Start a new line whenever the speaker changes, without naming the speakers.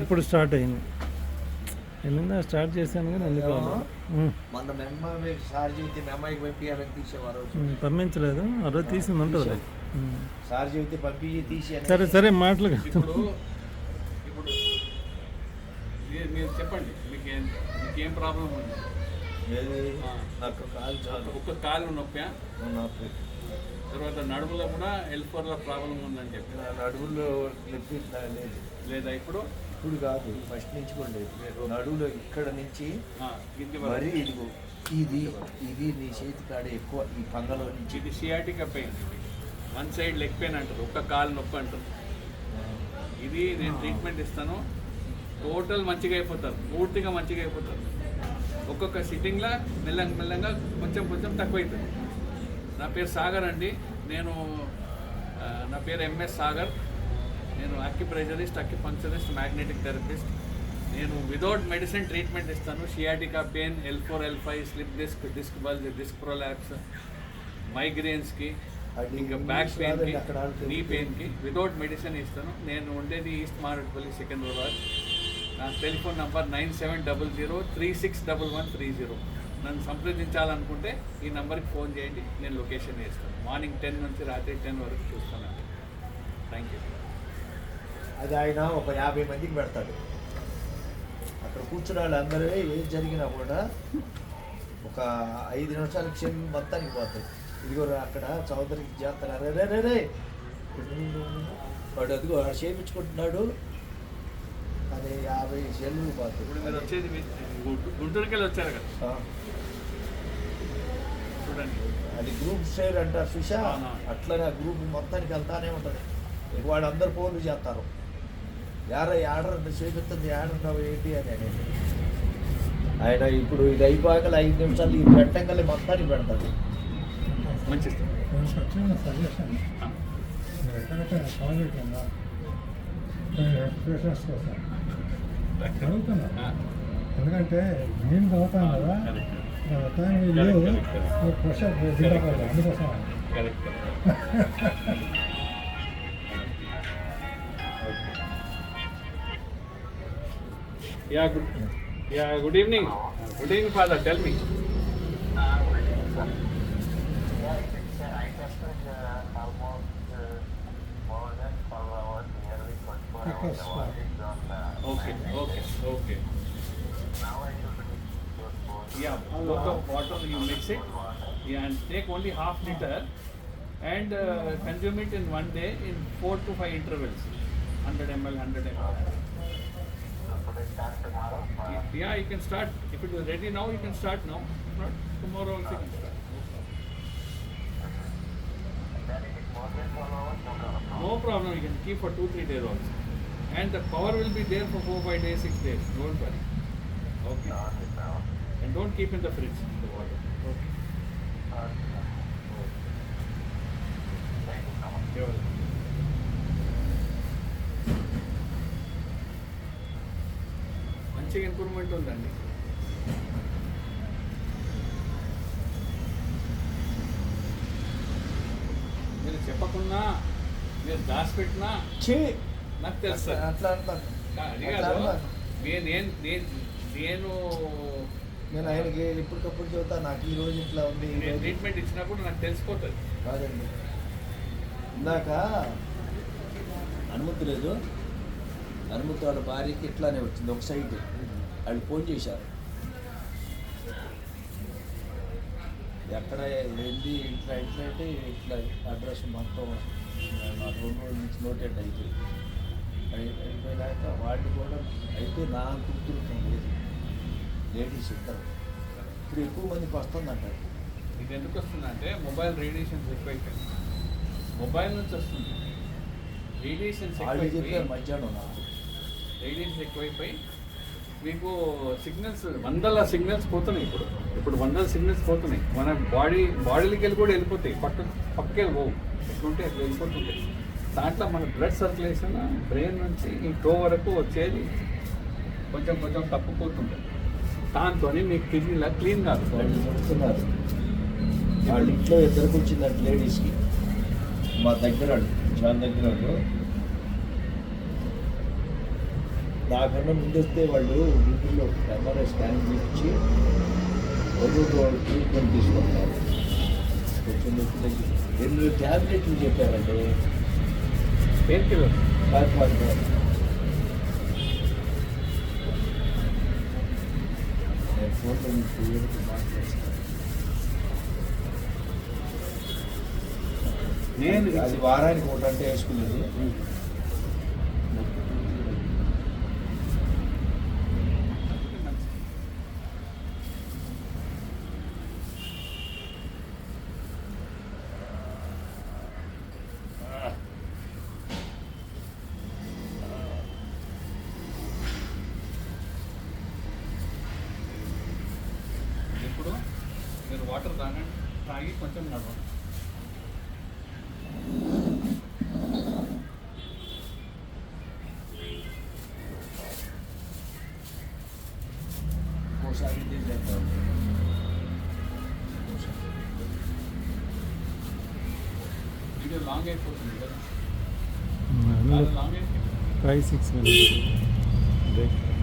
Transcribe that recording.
ఇప్పుడు స్టార్ట్ అయింది. ఎల్లుందా స్టార్ట్ చేశాను కానీ అందుకు పంపించలేదు. ఆ రోజు తీసింది ఉంటుంది.
సార్ చెబితే పంపి తీసి
సరే సరే మాటలు
ఇప్పుడు మీరు చెప్పండి, మీకేం ప్రాబ్లం ఉంది?
నాకు కాలు చాలు,
ఒక్క కాలు నొప్పి, తర్వాత నడుములో కూడా L4లో ప్రాబ్లం ఉందని చెప్పి.
నడుములో నొప్పి
లేదా ఇప్పుడు
కాదు, ఫస్ట్ నుంచి కూడా లేదు. నడువులో ఇక్కడ నుంచి మరీ ఇదిగో ఇది నీ చేతి కాడ ఎక్కువ, ఈ పంగలో నుంచి.
ఇది sciatica pain, one side leg pain అంటారు, ఒక్క కాలు నొప్పి అంటారు. ఇది నేను ట్రీట్మెంట్ ఇస్తాను, టోటల్ మంచిగా అయిపోతారు, పూర్తిగా మంచిగా అయిపోతారు. ఒక్కొక్క సిట్టింగ్లో మెల్లగా కొంచెం తక్కువ అవుతుంది. నా పేరు సాగర్ అండి, నా పేరు MS సాగర్. నేను అక్యుప్రెషరిస్ట్, అక్యుపంక్చరిస్ట్, మ్యాగ్నెటిక్ థెరపిస్ట్. నేను వితౌట్ మెడిసిన్ ట్రీట్మెంట్ ఇస్తాను. Sciatica pain, L4 L5, slip disc bulge, disc prolapse, మైగ్రేన్స్కి, ఇంకా బ్యాక్ పెయిన్కి, నీ పెయిన్కి వితౌట్ మెడిసిన్ ఇస్తాను. నేను ఉండేది ఈస్ట్ మారేడుపల్లి, సికింద్రాబాద్. నా టెలిఫోన్ నంబర్ 9700361130. నన్ను సంప్రదించాలనుకుంటే ఈ నెంబర్కి ఫోన్ చేయండి, నేను లొకేషన్ వేస్తాను. మార్నింగ్ 10 నుంచి రాత్రి 10 వరకు చూస్తానండి. Thank you.
అది ఆయన ఒక 50 మందికి పెడతాడు. అక్కడ కూర్చున్న వాళ్ళందరూ ఏం జరిగినా కూడా ఒక 5 నిమిషాల క్షేమం మొత్తానికి పోతాయి. ఇదిగో అక్కడ చౌదరికి చేస్తున్నారు, రే వాడు అదిగో చేయించుకుంటున్నాడు అని 50 సెల్లు పోతాయి.
ఇప్పుడు మీరు వచ్చేది గుంటూరుకి వెళ్ళి వచ్చారు కదా, చూడండి
అది గ్రూప్ షేర్ అంటారు సుషా, అట్లనే ఆ గ్రూప్ మొత్తానికి వెళ్తానే ఉంటుంది. వాడు అందరు ఫోన్లు చేస్తారు, ఆర్డర్ చేపిస్తుంది, ఆడున్నావు ఏంటి అని అనేది. ఆయన ఇప్పుడు ఇది అయిపోయాక 5 నిమిషాలు ఈ పెట్టంగానే మొత్తానికి పెడతాడు.
మంచిది.
ఎందుకంటే నేను చదువుతాను కదా, ప్రెషర్ అందుకోసం.
Good evening. Good evening, Father. Tell me. Okay. Yeah, both of water you mix it, and take only half liter and consume it in one day in 4 to 5 intervals, 100 ml, 100 ml. Yeah, you can start. If it is ready now, you can start now. If not, tomorrow also you can start. No problem, you can keep for 2-3 days also. And the power will be there for 4-5 days, 6 days. Don't worry. Okay. And don't keep in the fridge the water. Okay. You're welcome. మంచిగా improvement ఉందండి. మీరు చెప్పకున్నా, మీరు దాచిపెట్టినా నాకు తెలుసు.
అట్లా అంటాను. నేను ఆయనకి ఎప్పటికప్పుడు చెబుతా, నాకు ఈ రోజు ఇట్లా ఉంది.
ట్రీట్మెంట్ ఇచ్చినప్పుడు నాకు తెలిసిపోతుంది.
కాదండి, ఇందాక అనుమతి లేదు, అనుమతి వాళ్ళ భార్యకి ఇట్లానే వచ్చింది. ఒక సైడ్ వాళ్ళు ఫోన్ చేశారు, ఎక్కడ వెళ్ళి ఇట్లా అంటే ఇట్లా అడ్రస్ మొత్తం నాకు 2 రోజుల నుంచి నోటెడ్ అయిపోయినాక వాళ్ళు కూడా అయితే నా కూతురు లేదు, లేడీస్ ఇద్దరు. ఇప్పుడు ఎక్కువ మందికి వస్తుందంటారు.
ఇది ఎందుకు వస్తుందంటే మొబైల్ రేడియేషన్స్ ఎక్కువైపోయింది. మొబైల్ నుంచి వస్తుంది రేడియేషన్స్.
చెప్పారు మధ్యాహ్నం నాకు,
రేడియేషన్స్ ఎక్కువైపోయి మీకు సిగ్నల్స్, వందల సిగ్నల్స్ పోతున్నాయి. ఇప్పుడు వందల సిగ్నల్స్ పోతున్నాయి. మన బాడీలోకి వెళ్ళి కూడా వెళ్ళిపోతాయి, పక్కకి వెళ్ళిపోవు. ఎట్లుంటే అట్లా వెళ్ళిపోతుంటాయి. దాంట్లో మన బ్లడ్ సర్క్యులేషన్ బ్రెయిన్ నుంచి ఈ టో వరకు వచ్చేది కొంచెం తప్పిపోతుంటుంది. దాంతో మీకు కిడ్నీలా క్లీన్ కాదు.
చెప్తున్నారు వాళ్ళ ఇంట్లో ఇద్దరికి వచ్చిందంటే లేడీస్కి, మా దగ్గర జాన్ దగ్గర నాకన్నా ముందు వస్తే వాళ్ళు గుంటూరులో ఎంఆర్ఐ స్కానింగ్ ఇచ్చి రోజు ట్రీట్మెంట్ తీసుకుంటారు. కొంచెం నొప్పి తగ్గి 2 ట్యాబ్లెట్లు చెప్పారండి.
పెయిన్ కిల్లర్
నేను ఫోన్లో మీకు మాట్లాడేస్తాను.
నేను
అది వారానికి ఒకటంటే వేసుకునేది.
ఇప్పుడు మీరు వాటర్ తాగి కొంచెం నడవండి.
ఒకసారి ఇది చేద్దాం.
వీడియో లాంగ్ అయిపోతుంది కదా, చాలా లాంగ్ అయిపోతుంది.
5-6 minutes break.